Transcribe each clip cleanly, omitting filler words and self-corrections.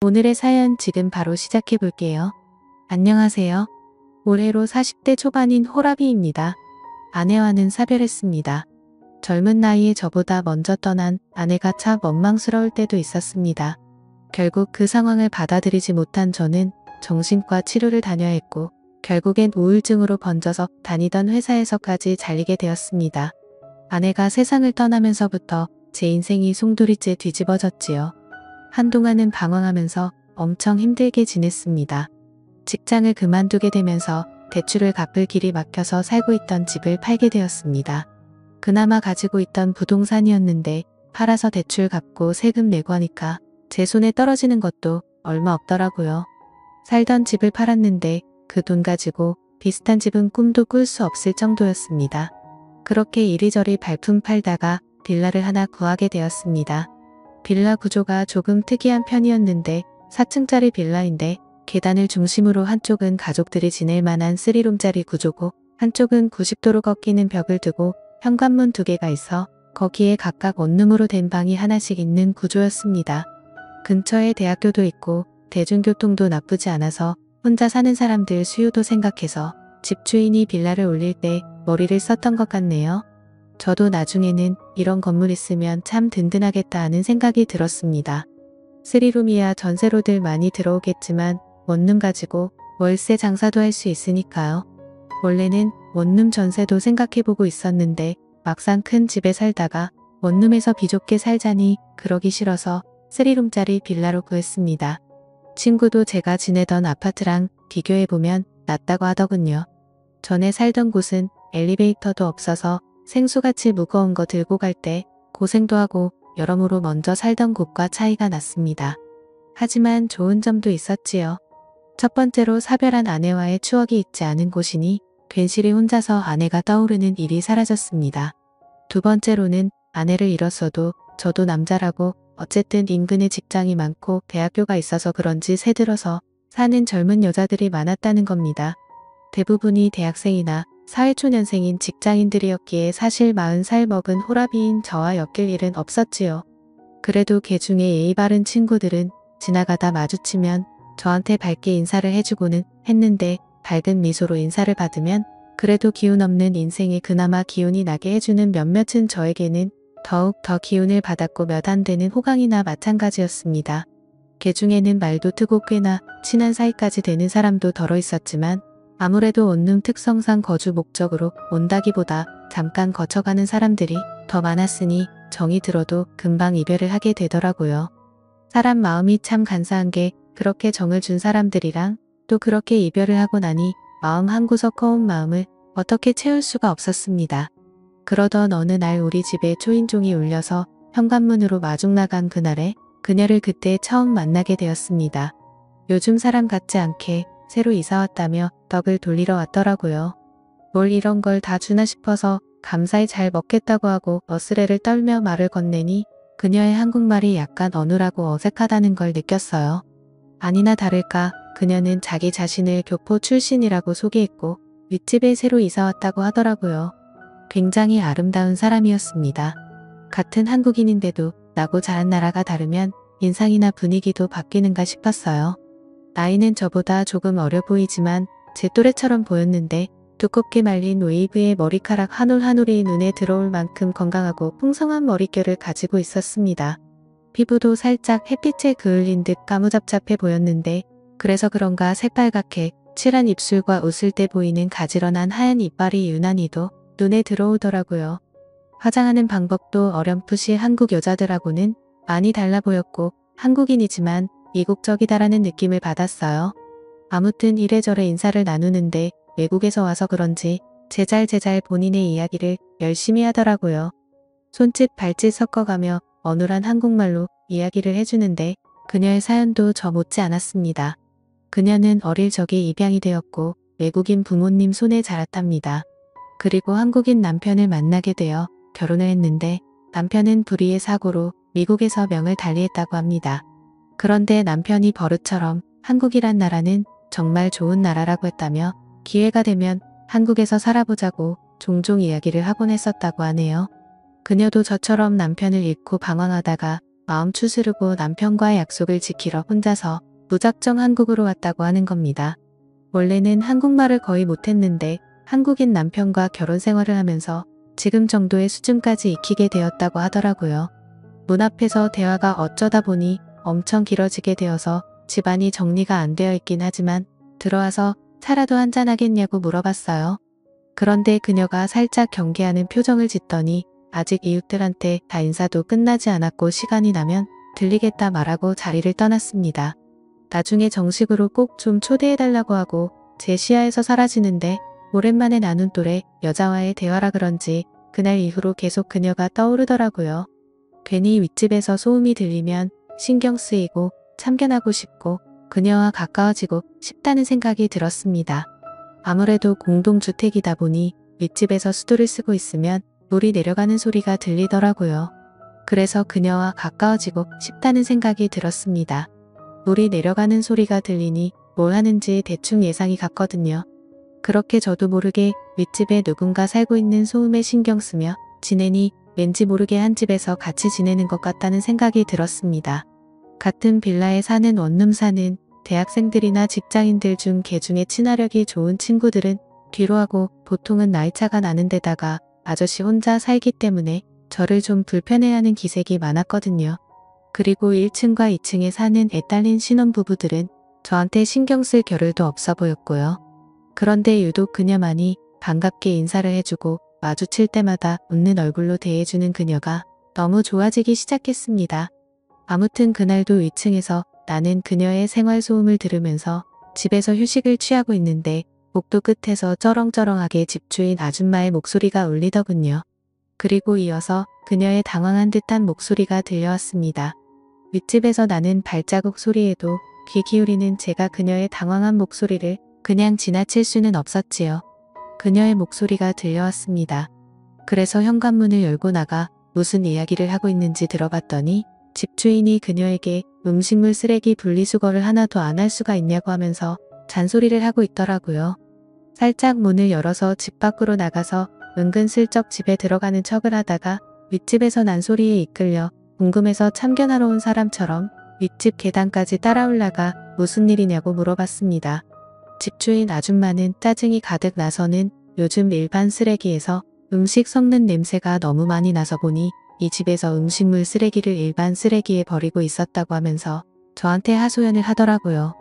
오늘의 사연 지금 바로 시작해 볼게요. 안녕하세요. 올해로 40대 초반인 호라비입니다. 아내와는 사별했습니다. 젊은 나이에 저보다 먼저 떠난 아내가 참 원망스러울 때도 있었습니다. 결국 그 상황을 받아들이지 못한 저는 정신과 치료를 다녀야 했고 결국엔 우울증으로 번져서 다니던 회사에서까지 잘리게 되었습니다. 아내가 세상을 떠나면서부터 제 인생이 송두리째 뒤집어졌지요. 한동안은 방황하면서 엄청 힘들게 지냈습니다. 직장을 그만두게 되면서 대출을 갚을 길이 막혀서 살고 있던 집을 팔게 되었습니다. 그나마 가지고 있던 부동산이었는데 팔아서 대출 갚고 세금 내고 하니까 제 손에 떨어지는 것도 얼마 없더라고요. 살던 집을 팔았는데 그 돈 가지고 비슷한 집은 꿈도 꿀 수 없을 정도였습니다. 그렇게 이리저리 발품 팔다가 빌라를 하나 구하게 되었습니다. 빌라 구조가 조금 특이한 편이었는데 4층짜리 빌라인데 계단을 중심으로 한쪽은 가족들이 지낼 만한 3룸짜리 구조고 한쪽은 90도로 꺾이는 벽을 두고 현관문 2개가 있어 거기에 각각 원룸으로 된 방이 하나씩 있는 구조였습니다. 근처에 대학교도 있고 대중교통도 나쁘지 않아서 혼자 사는 사람들 수요도 생각해서 집주인이 빌라를 올릴 때 머리를 썼던 것 같네요. 저도 나중에는 이런 건물 있으면 참 든든하겠다 하는 생각이 들었습니다. 3룸이야 전세로들 많이 들어오겠지만 원룸 가지고 월세 장사도 할 수 있으니까요. 원래는 원룸 전세도 생각해보고 있었는데 막상 큰 집에 살다가 원룸에서 비좁게 살자니 그러기 싫어서 3룸짜리 빌라로 구했습니다. 친구도 제가 지내던 아파트랑 비교해보면 낫다고 하더군요. 전에 살던 곳은 엘리베이터도 없어서 생수같이 무거운 거 들고 갈 때 고생도 하고 여러모로 먼저 살던 곳과 차이가 났습니다. 하지만 좋은 점도 있었지요. 첫 번째로 사별한 아내와의 추억이 있지 않은 곳이니 괜시리 혼자서 아내가 떠오르는 일이 사라졌습니다. 두 번째로는 아내를 잃었어도 저도 남자라고 어쨌든 인근에 직장이 많고 대학교가 있어서 그런지 새들어서 사는 젊은 여자들이 많았다는 겁니다. 대부분이 대학생이나 사회초년생인 직장인들이었기에 사실 40살 먹은 호라비인 저와 엮일 일은 없었지요. 그래도 개 중에 예의 바른 친구들은 지나가다 마주치면 저한테 밝게 인사를 해주고는 했는데 밝은 미소로 인사를 받으면 그래도 기운 없는 인생에 그나마 기운이 나게 해주는 몇몇은 저에게는 더욱 더 기운을 받았고 몇 안 되는 호강이나 마찬가지였습니다. 개 중에는 말도 트고 꽤나 친한 사이까지 되는 사람도 덜어 있었지만 아무래도 원룸 특성상 거주 목적으로 온다기보다 잠깐 거쳐가는 사람들이 더 많았으니 정이 들어도 금방 이별을 하게 되더라고요. 사람 마음이 참 간사한 게 그렇게 정을 준 사람들이랑 또 그렇게 이별을 하고 나니 마음 한구석 허운 마음을 어떻게 채울 수가 없었습니다. 그러던 어느 날 우리 집에 초인종이 울려서 현관문으로 마중 나간 그날에 그녀를 그때 처음 만나게 되었습니다. 요즘 사람 같지 않게 새로 이사왔다며 떡을 돌리러 왔더라고요. 뭘 이런 걸 다 주나 싶어서 감사히 잘 먹겠다고 하고 어스레를 떨며 말을 건네니 그녀의 한국말이 약간 어눌하고 어색하다는 걸 느꼈어요. 아니나 다를까 그녀는 자기 자신을 교포 출신이라고 소개했고 윗집에 새로 이사왔다고 하더라고요. 굉장히 아름다운 사람이었습니다. 같은 한국인인데도 나고 자란 나라가 다르면 인상이나 분위기도 바뀌는가 싶었어요. 나이는 저보다 조금 어려 보이지만 제 또래처럼 보였는데 두껍게 말린 웨이브의 머리카락 한 올 한 올이 눈에 들어올 만큼 건강하고 풍성한 머릿결을 가지고 있었습니다. 피부도 살짝 햇빛에 그을린 듯 까무잡잡해 보였는데 그래서 그런가 새빨갛게 칠한 입술과 웃을 때 보이는 가지런한 하얀 이빨이 유난히도 눈에 들어오더라고요. 화장하는 방법도 어렴풋이 한국 여자들하고는 많이 달라 보였고 한국인이지만 이국적이다라는 느낌을 받았어요. 아무튼 이래저래 인사를 나누는데 외국에서 와서 그런지 제잘제잘 본인의 이야기를 열심히 하더라고요. 손짓 발짓 섞어가며 어눌한 한국말로 이야기를 해주는데 그녀의 사연도 저 못지 않았습니다. 그녀는 어릴 적에 입양이 되었고 외국인 부모님 손에 자랐답니다. 그리고 한국인 남편을 만나게 되어 결혼을 했는데 남편은 불의의 사고로 미국에서 명을 달리했다고 합니다. 그런데 남편이 버릇처럼 한국이란 나라는 정말 좋은 나라라고 했다며 기회가 되면 한국에서 살아보자고 종종 이야기를 하곤 했었다고 하네요. 그녀도 저처럼 남편을 잃고 방황하다가 마음 추스르고 남편과의 약속을 지키러 혼자서 무작정 한국으로 왔다고 하는 겁니다. 원래는 한국말을 거의 못했는데 한국인 남편과 결혼 생활을 하면서 지금 정도의 수준까지 익히게 되었다고 하더라고요. 문 앞에서 대화가 어쩌다 보니 엄청 길어지게 되어서 집안이 정리가 안 되어 있긴 하지만 들어와서 차라도 한잔하겠냐고 물어봤어요. 그런데 그녀가 살짝 경계하는 표정을 짓더니 아직 이웃들한테 다 인사도 끝나지 않았고 시간이 나면 들리겠다 말하고 자리를 떠났습니다. 나중에 정식으로 꼭 좀 초대해달라고 하고 제 시야에서 사라지는데 오랜만에 나눈 또래 여자와의 대화라 그런지 그날 이후로 계속 그녀가 떠오르더라고요. 괜히 윗집에서 소음이 들리면 신경 쓰이고 참견하고 싶고 그녀와 가까워지고 싶다는 생각이 들었습니다. 아무래도 공동주택이다 보니 윗집에서 수도를 쓰고 있으면 물이 내려가는 소리가 들리더라고요. 그래서 그녀와 가까워지고 싶다는 생각이 들었습니다. 물이 내려가는 소리가 들리니 뭘 하는지 대충 예상이 갔거든요. 그렇게 저도 모르게 윗집에 누군가 살고 있는 소음에 신경 쓰며 지내니 왠지 모르게 한 집에서 같이 지내는 것 같다는 생각이 들었습니다. 같은 빌라에 사는 원룸 사는 대학생들이나 직장인들 중 개중에 친화력이 좋은 친구들은 뒤로하고 보통은 나이차가 나는 데다가 아저씨 혼자 살기 때문에 저를 좀 불편해하는 기색이 많았거든요. 그리고 1층과 2층에 사는 애딸린 신혼부부들은 저한테 신경 쓸 겨를도 없어 보였고요. 그런데 유독 그녀만이 반갑게 인사를 해주고 마주칠 때마다 웃는 얼굴로 대해주는 그녀가 너무 좋아지기 시작했습니다. 아무튼 그날도 2층에서 나는 그녀의 생활 소음을 들으면서 집에서 휴식을 취하고 있는데 복도 끝에서 쩌렁쩌렁하게 집주인 아줌마의 목소리가 울리더군요. 그리고 이어서 그녀의 당황한 듯한 목소리가 들려왔습니다. 윗집에서 나는 발자국 소리에도 귀 기울이는 제가 그녀의 당황한 목소리를 그냥 지나칠 수는 없었지요. 그녀의 목소리가 들려왔습니다. 그래서 현관문을 열고 나가 무슨 이야기를 하고 있는지 들어봤더니 집주인이 그녀에게 음식물 쓰레기 분리수거를 하나도 안 할 수가 있냐고 하면서 잔소리를 하고 있더라고요. 살짝 문을 열어서 집 밖으로 나가서 은근슬쩍 집에 들어가는 척을 하다가 윗집에서 난 소리에 이끌려 궁금해서 참견하러 온 사람처럼 윗집 계단까지 따라 올라가 무슨 일이냐고 물어봤습니다. 집주인 아줌마는 짜증이 가득 나서는 요즘 일반 쓰레기에서 음식 썩는 냄새가 너무 많이 나서 보니 이 집에서 음식물 쓰레기를 일반 쓰레기에 버리고 있었다고 하면서 저한테 하소연을 하더라고요.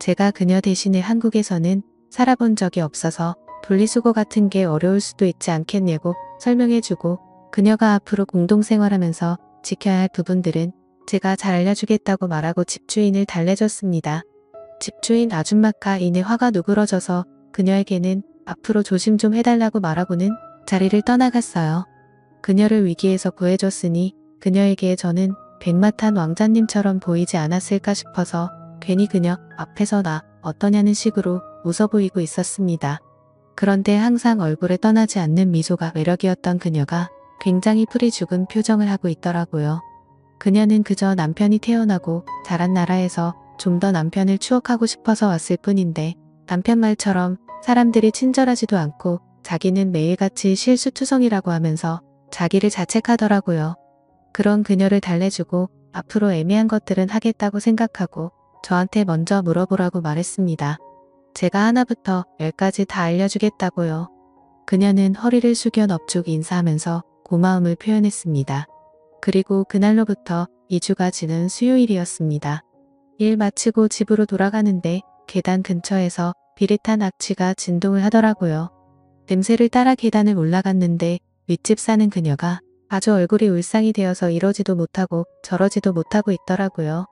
제가 그녀 대신에 한국에서는 살아본 적이 없어서 분리수거 같은 게 어려울 수도 있지 않겠냐고 설명해주고 그녀가 앞으로 공동생활하면서 지켜야 할 부분들은 제가 잘 알려주겠다고 말하고 집주인을 달래줬습니다. 집주인 아줌마가 이내 화가 누그러져서 그녀에게는 앞으로 조심 좀 해달라고 말하고는 자리를 떠나갔어요. 그녀를 위기에서 구해줬으니 그녀에게 저는 백마탄 왕자님처럼 보이지 않았을까 싶어서 괜히 그녀 앞에서 나 어떠냐는 식으로 웃어 보이고 있었습니다. 그런데 항상 얼굴에 떠나지 않는 미소가 매력이었던 그녀가 굉장히 풀이 죽은 표정을 하고 있더라고요. 그녀는 그저 남편이 태어나고 자란 나라에서 좀 더 남편을 추억하고 싶어서 왔을 뿐인데 남편 말처럼 사람들이 친절하지도 않고 자기는 매일같이 실수투성이라고 하면서 자기를 자책하더라고요. 그런 그녀를 달래주고 앞으로 애매한 것들은 하겠다고 생각하고 저한테 먼저 물어보라고 말했습니다. 제가 하나부터 10까지 다 알려주겠다고요. 그녀는 허리를 숙여 넙죽 인사하면서 고마움을 표현했습니다. 그리고 그날로부터 2주가 지난 수요일이었습니다. 일 마치고 집으로 돌아가는데 계단 근처에서 비릿한 악취가 진동을 하더라고요. 냄새를 따라 계단을 올라갔는데 윗집 사는 그녀가 아주 얼굴이 울상이 되어서 이러지도 못하고 저러지도 못하고 있더라고요.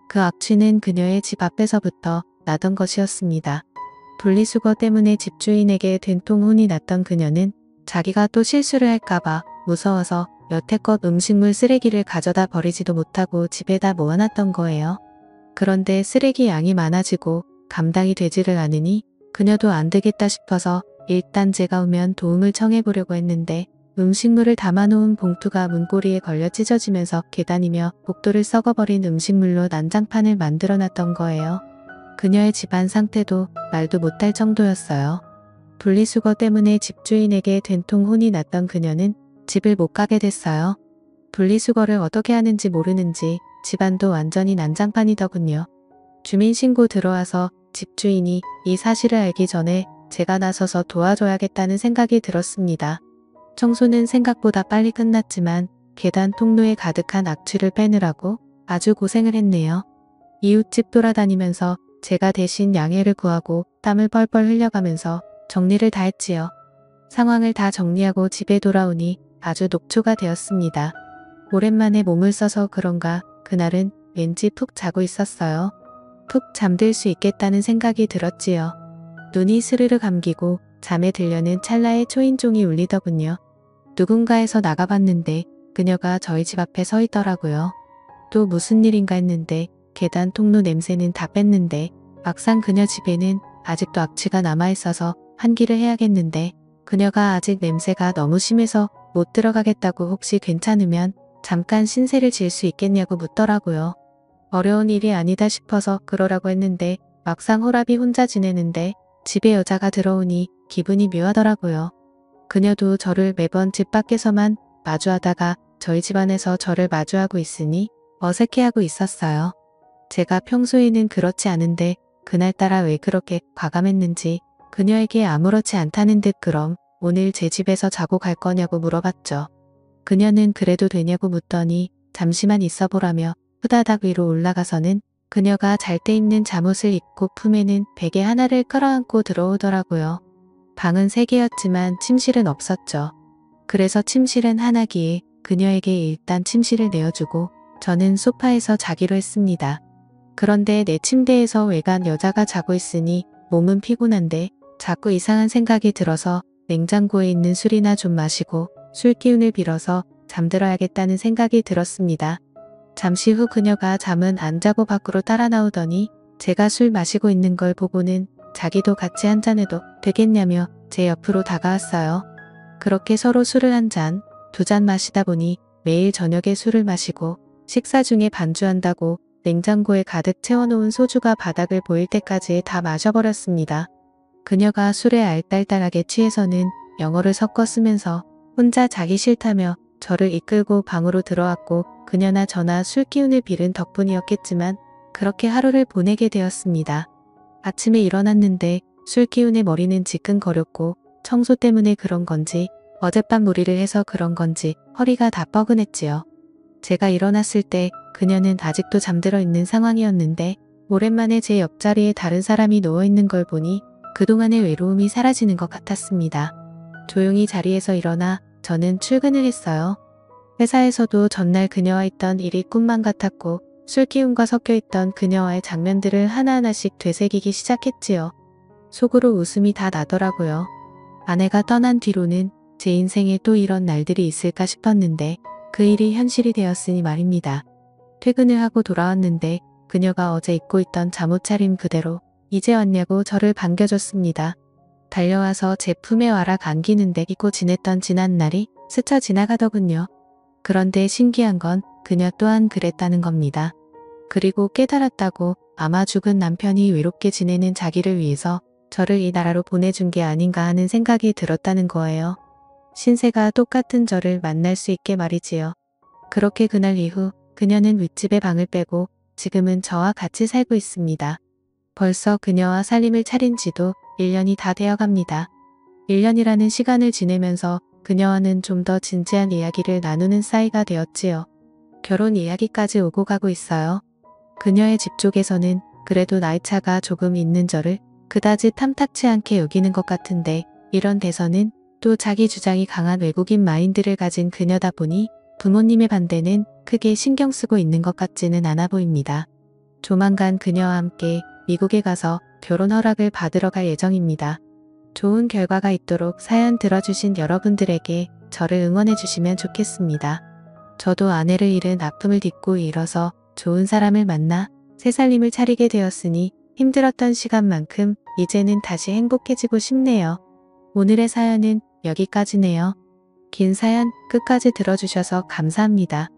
그 악취는 그녀의 집 앞에서부터 나던 것이었습니다. 분리수거 때문에 집주인에게 된통 혼이 났던 그녀는 자기가 또 실수를 할까봐 무서워서 여태껏 음식물 쓰레기를 가져다 버리지도 못하고 집에다 모아놨던 거예요. 그런데 쓰레기 양이 많아지고 감당이 되지를 않으니 그녀도 안 되겠다 싶어서 일단 제가 오면 도움을 청해보려고 했는데 음식물을 담아놓은 봉투가 문고리에 걸려 찢어지면서 계단이며 복도를 썩어버린 음식물로 난장판을 만들어놨던 거예요. 그녀의 집안 상태도 말도 못할 정도였어요. 분리수거 때문에 집주인에게 된통 혼이 났던 그녀는 집을 못 가게 됐어요. 분리수거를 어떻게 하는지 모르는지 집안도 완전히 난장판이더군요. 주민신고 들어와서 집주인이 이 사실을 알기 전에 제가 나서서 도와줘야겠다는 생각이 들었습니다. 청소는 생각보다 빨리 끝났지만 계단 통로에 가득한 악취를 빼느라고 아주 고생을 했네요. 이웃집 돌아다니면서 제가 대신 양해를 구하고 땀을 뻘뻘 흘려가면서 정리를 다 했지요. 상황을 다 정리하고 집에 돌아오니 아주 녹초가 되었습니다. 오랜만에 몸을 써서 그런가 그날은 왠지 푹 자고 있었어요. 푹 잠들 수 있겠다는 생각이 들었지요. 눈이 스르르 감기고 잠에 들려는 찰나에 초인종이 울리더군요. 누군가에서 나가봤는데 그녀가 저희 집 앞에 서 있더라고요. 또 무슨 일인가 했는데 계단 통로 냄새는 다 뺐는데 막상 그녀 집에는 아직도 악취가 남아있어서 환기를 해야겠는데 그녀가 아직 냄새가 너무 심해서 못 들어가겠다고 혹시 괜찮으면 잠깐 신세를 질 수 있겠냐고 묻더라고요. 어려운 일이 아니다 싶어서 그러라고 했는데 막상 호랍이 혼자 지내는데 집에 여자가 들어오니 기분이 묘하더라고요. 그녀도 저를 매번 집 밖에서만 마주하다가 저희 집 안에서 저를 마주하고 있으니 어색해하고 있었어요. 제가 평소에는 그렇지 않은데 그날따라 왜 그렇게 과감했는지 그녀에게 아무렇지 않다는 듯 그럼 오늘 제 집에서 자고 갈 거냐고 물어봤죠. 그녀는 그래도 되냐고 묻더니 잠시만 있어 보라며 후다닥 위로 올라가서는 그녀가 잘 때 입는 잠옷을 입고 품에는 베개 하나를 끌어안고 들어오더라고요. 방은 3개였지만 침실은 없었죠. 그래서 침실은 하나기에 그녀에게 일단 침실을 내어주고 저는 소파에서 자기로 했습니다. 그런데 내 침대에서 외간 여자가 자고 있으니 몸은 피곤한데 자꾸 이상한 생각이 들어서 냉장고에 있는 술이나 좀 마시고 술 기운을 빌어서 잠들어야겠다는 생각이 들었습니다. 잠시 후 그녀가 잠은 안 자고 밖으로 따라 나오더니 제가 술 마시고 있는 걸 보고는 자기도 같이 한잔해도 되겠냐며 제 옆으로 다가왔어요. 그렇게 서로 술을 한 잔, 2잔 마시다 보니 매일 저녁에 술을 마시고 식사 중에 반주한다고 냉장고에 가득 채워놓은 소주가 바닥을 보일 때까지 다 마셔버렸습니다. 그녀가 술에 알딸딸하게 취해서는 영어를 섞어 쓰면서 혼자 자기 싫다며 저를 이끌고 방으로 들어왔고 그녀나 저나 술 기운을 빌은 덕분이었겠지만 그렇게 하루를 보내게 되었습니다. 아침에 일어났는데 술 기운에 머리는 지끈거렸고 청소 때문에 그런 건지 어젯밤 무리를 해서 그런 건지 허리가 다 뻐근했지요. 제가 일어났을 때 그녀는 아직도 잠들어 있는 상황이었는데 오랜만에 제 옆자리에 다른 사람이 누워있는 걸 보니 그동안의 외로움이 사라지는 것 같았습니다. 조용히 자리에서 일어나 저는 출근을 했어요. 회사에서도 전날 그녀와 있던 일이 꿈만 같았고 술 기운과 섞여있던 그녀와의 장면들을 하나하나씩 되새기기 시작했지요. 속으로 웃음이 다 나더라고요. 아내가 떠난 뒤로는 제 인생에 또 이런 날들이 있을까 싶었는데 그 일이 현실이 되었으니 말입니다. 퇴근을 하고 돌아왔는데 그녀가 어제 입고 있던 잠옷 차림 그대로 이제 왔냐고 저를 반겨줬습니다. 달려와서 제 품에 와락 안기는 데 잊고 지냈던 지난날이 스쳐 지나가더군요. 그런데 신기한 건 그녀 또한 그랬다는 겁니다. 그리고 깨달았다고 아마 죽은 남편이 외롭게 지내는 자기를 위해서 저를 이 나라로 보내준 게 아닌가 하는 생각이 들었다는 거예요. 신세가 똑같은 저를 만날 수 있게 말이지요. 그렇게 그날 이후 그녀는 윗집에 방을 빼고 지금은 저와 같이 살고 있습니다. 벌써 그녀와 살림을 차린 지도 1년이 다 되어갑니다. 1년이라는 시간을 지내면서 그녀와는 좀 더 진지한 이야기를 나누는 사이가 되었지요. 결혼 이야기까지 오고 가고 있어요. 그녀의 집 쪽에서는 그래도 나이차가 조금 있는 저를 그다지 탐탁치 않게 여기는 것 같은데 이런 데서는 또 자기 주장이 강한 외국인 마인드를 가진 그녀다 보니 부모님의 반대는 크게 신경 쓰고 있는 것 같지는 않아 보입니다. 조만간 그녀와 함께 미국에 가서 결혼 허락을 받으러 갈 예정입니다. 좋은 결과가 있도록 사연 들어주신 여러분들에게 저를 응원해 주시면 좋겠습니다. 저도 아내를 잃은 아픔을 딛고 일어서 좋은 사람을 만나 새 살림을 차리게 되었으니 힘들었던 시간만큼 이제는 다시 행복해지고 싶네요. 오늘의 사연은 여기까지네요. 긴 사연 끝까지 들어주셔서 감사합니다.